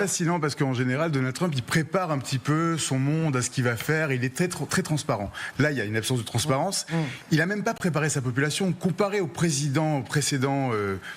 fascinant parce qu'en général, Donald Trump, il prépare un petit peu son monde à ce qu'il va faire. Il est très, très transparent. Là, il y a une absence de transparence. Il n'a même pas préparé sa population. Comparé au président précédent,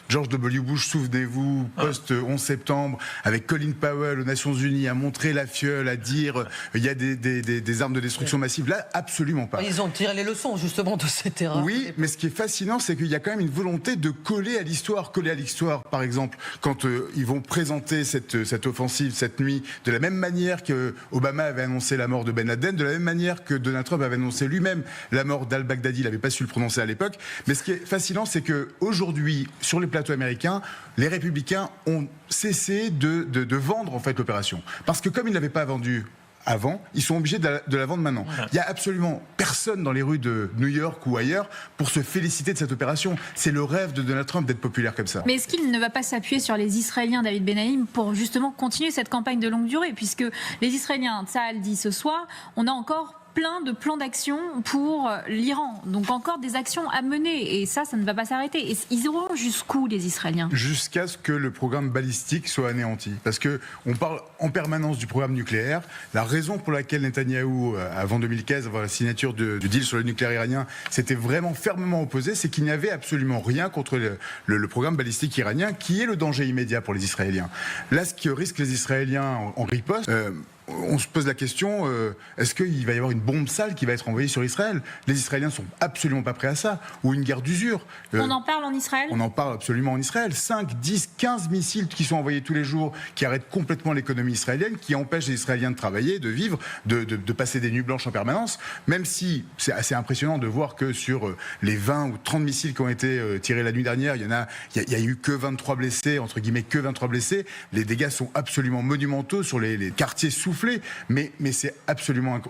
George W. Bush, souvenez-vous, post-11 septembre, avec Colin Powell aux Nations Unies, à montrer la fiole, à dire il y a des armes de destruction massive. Là, absolument pas. Ils ont tiré les leçons, justement, de cette erreur. Oui, mais ce qui est fascinant, c'est qu'il y a quand même une volonté de coller à l'histoire. Coller à l'histoire, par exemple, quand ils vont présenter cette offensive cette nuit, de la même manière que Obama avait annoncé la mort de Ben Laden, de la même manière que Donald Trump avait annoncé lui-même la mort d'al-Baghdadi, il n'avait pas su le prononcer à l'époque. Mais ce qui est fascinant, c'est qu'aujourd'hui, sur les plateaux américains, les républicains ont cessé de vendre en fait l'opération. Parce que comme ils ne l'avaient pas vendu avant, ils sont obligés de la vendre maintenant. Il n'y a absolument personne dans les rues de New York ou ailleurs pour se féliciter de cette opération. C'est le rêve de Donald Trump d'être populaire comme ça. Mais est-ce qu'il ne va pas s'appuyer sur les Israéliens, David Benaïm, pour justement continuer cette campagne de longue durée? Puisque les Israéliens, Tsahal dit ce soir, on a encore plein de plans d'action pour l'Iran. Donc encore des actions à mener. Et ça ne va pas s'arrêter. Et ils iront jusqu'où, les Israéliens? Jusqu'à ce que le programme balistique soit anéanti. Parce qu'on parle en permanence du programme nucléaire. La raison pour laquelle Netanyahou, avant 2015, avant la signature du deal sur le nucléaire iranien, s'était vraiment fermement opposé, c'est qu'il n'y avait absolument rien contre le programme balistique iranien, qui est le danger immédiat pour les Israéliens. Là, ce que risquent les Israéliens en riposte, on se pose la question, est-ce qu'il va y avoir une bombe sale qui va être envoyée sur Israël? Les Israéliens ne sont absolument pas prêts à ça. Ou une guerre d'usure. On en parle en Israël? On en parle absolument en Israël. 5, 10, 15 missiles qui sont envoyés tous les jours, qui arrêtent complètement l'économie israélienne, qui empêchent les Israéliens de travailler, de vivre, de passer des nuits blanches en permanence. Même si c'est assez impressionnant de voir que sur les 20 ou 30 missiles qui ont été tirés la nuit dernière, il y a eu que 23 blessés, entre guillemets que 23 blessés. Les dégâts sont absolument monumentaux sur les quartiers soufflés. Mais c'est absolument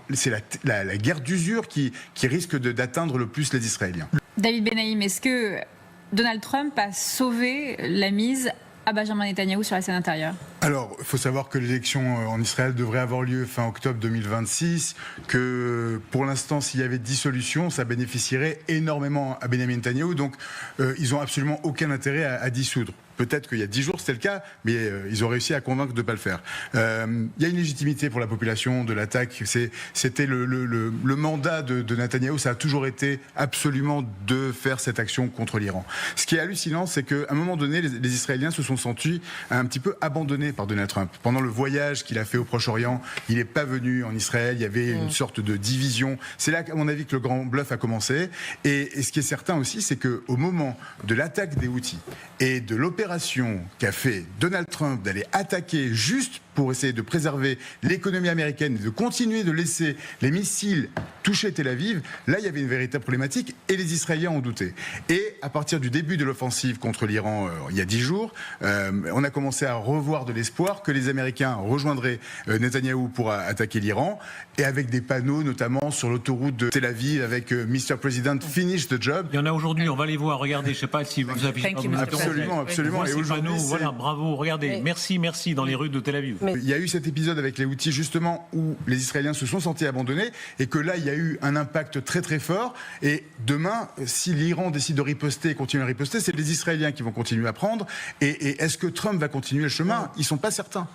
la guerre d'usure qui risque d'atteindre le plus les Israéliens. David Benaïm, est-ce que Donald Trump a sauvé la mise à Benjamin Netanyahou sur la scène intérieure? Alors, il faut savoir que l'élection en Israël devrait avoir lieu fin octobre 2026, que pour l'instant, s'il y avait dissolution, ça bénéficierait énormément à Benjamin Netanyahou, donc ils n'ont absolument aucun intérêt à dissoudre. Peut-être qu'il y a 10 jours, c'était le cas, mais ils ont réussi à convaincre de ne pas le faire. Il y a une légitimité pour la population de l'attaque. C'était le mandat de Netanyahou, ça a toujours été absolument de faire cette action contre l'Iran. Ce qui est hallucinant, c'est qu'à un moment donné, les Israéliens se sont sentis un petit peu abandonnés par Donald Trump. Pendant le voyage qu'il a fait au Proche-Orient, il n'est pas venu en Israël, il y avait une sorte de division. C'est là, à mon avis, que le grand bluff a commencé. Et ce qui est certain aussi, c'est qu'au moment de l'attaque des Houthis et de l'opération qu'a fait Donald Trump d'aller attaquer juste pour essayer de préserver l'économie américaine et de continuer de laisser les missiles toucher Tel Aviv, là il y avait une véritable problématique et les Israéliens ont douté. Et à partir du début de l'offensive contre l'Iran il y a 10 jours, on a commencé à revoir de l'espoir que les Américains rejoindraient Netanyahou pour attaquer l'Iran, et avec des panneaux notamment sur l'autoroute de Tel Aviv avec Mr. President finish the job. Il y en a aujourd'hui, on va les voir, regardez, je ne sais pas si vous avez... Absolument, absolument. Et aujourd'hui, voilà, bravo, regardez, merci dans les rues de Tel Aviv. Il y a eu cet épisode avec les Houthis justement où les Israéliens se sont sentis abandonnés et que là il y a eu un impact très très fort, et demain si l'Iran décide de riposter et continuer à riposter, c'est les Israéliens qui vont continuer à prendre, et est-ce que Trump va continuer le chemin? Ils ne sont pas certains.